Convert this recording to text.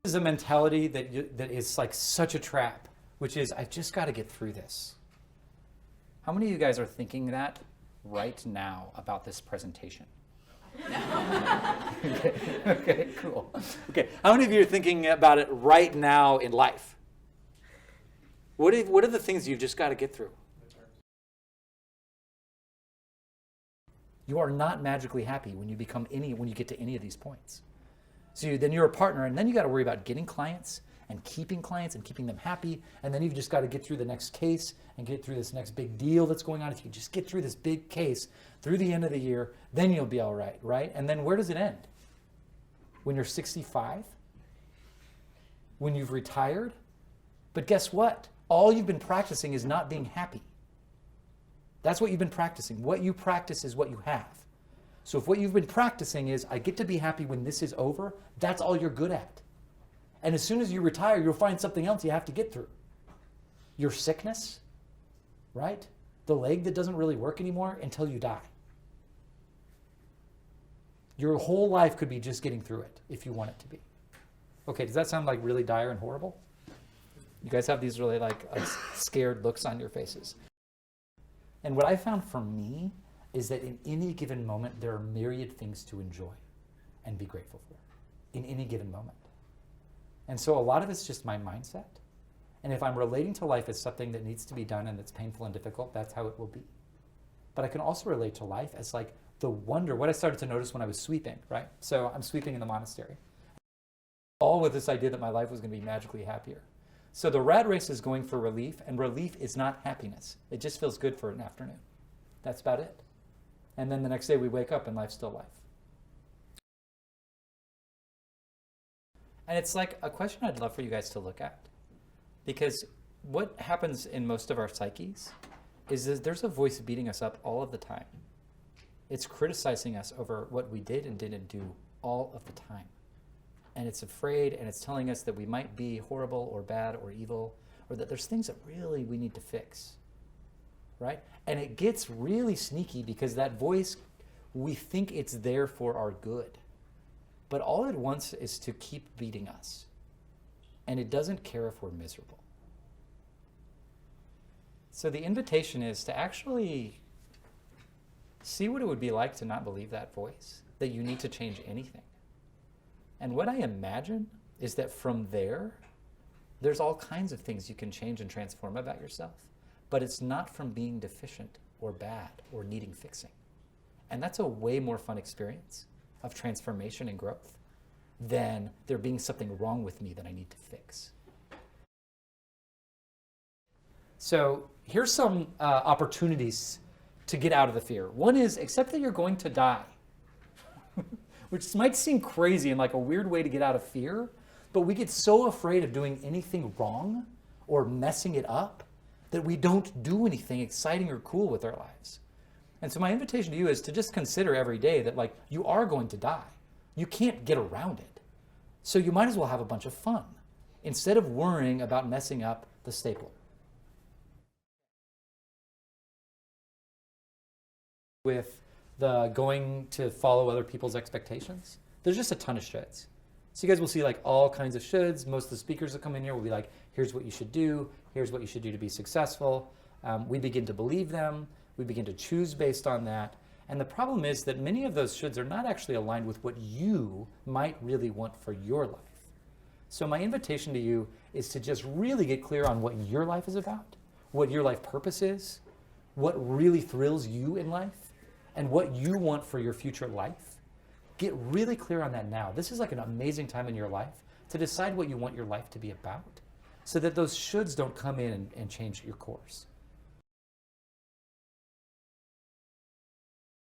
is a mentality that is like such a trap, which is, I've just got to get through this. How many of you guys are thinking that right now about this presentation? Okay, cool. Okay, how many of you are thinking about it right now in life? What are the things you've just got to get through? You are not magically happy when you get to any of these points. So then you're a partner, and then you got to worry about getting clients and keeping them happy, and then you've just got to get through the next case and get through this next big deal that's going on. If you just get through this big case through the end of the year, then you'll be all right, right? And then where does it end? When you're 65? When you've retired? But guess what? All you've been practicing is not being happy. That's what you've been practicing. What you practice is what you have. So if what you've been practicing is, I get to be happy when this is over, that's all you're good at. And as soon as you retire, you'll find something else you have to get through. Your sickness, right? The leg that doesn't really work anymore until you die. Your whole life could be just getting through it if you want it to be. Okay, does that sound like really dire and horrible? You guys have these really like scared looks on your faces. And what I found for me is that in any given moment, there are myriad things to enjoy and be grateful for in any given moment. And so a lot of it's just my mindset. And if I'm relating to life as something that needs to be done and that's painful and difficult, that's how it will be. But I can also relate to life as like the wonder, what I started to notice when I was sweeping, right? So I'm sweeping in the monastery. All with this idea that my life was going to be magically happier. So the rat race is going for relief, and relief is not happiness. It just feels good for an afternoon. That's about it. And then the next day we wake up and life's still life. And it's like a question I'd love for you guys to look at. Because what happens in most of our psyches is that there's a voice beating us up all of the time. It's criticizing us over what we did and didn't do all of the time. And it's afraid, and it's telling us that we might be horrible or bad or evil, or that there's things that really we need to fix, right? And it gets really sneaky because that voice, we think it's there for our good. But all it wants is to keep beating us. And it doesn't care if we're miserable. So the invitation is to actually see what it would be like to not believe that voice, that you need to change anything. And what I imagine is that from there's all kinds of things you can change and transform about yourself. But it's not from being deficient or bad or needing fixing. And that's a way more fun experience of transformation and growth than there being something wrong with me that I need to fix. So here's some opportunities to get out of the fear. One is accept that you're going to die. Which might seem crazy and like a weird way to get out of fear, but we get so afraid of doing anything wrong or messing it up that we don't do anything exciting or cool with our lives. And so my invitation to you is to just consider every day that like you are going to die. You can't get around it. So you might as well have a bunch of fun instead of worrying about messing up the stapler. With the going to follow other people's expectations, there's just a ton of shoulds. So you guys will see like all kinds of shoulds. Most of the speakers that come in here will be like, here's what you should do. Here's what you should do to be successful. We begin to believe them. We begin to choose based on that. And the problem is that many of those shoulds are not actually aligned with what you might really want for your life. So my invitation to you is to just really get clear on what your life is about, what your life purpose is, what really thrills you in life, and what you want for your future life. Get really clear on that now. This is like an amazing time in your life to decide what you want your life to be about so that those shoulds don't come in and change your course.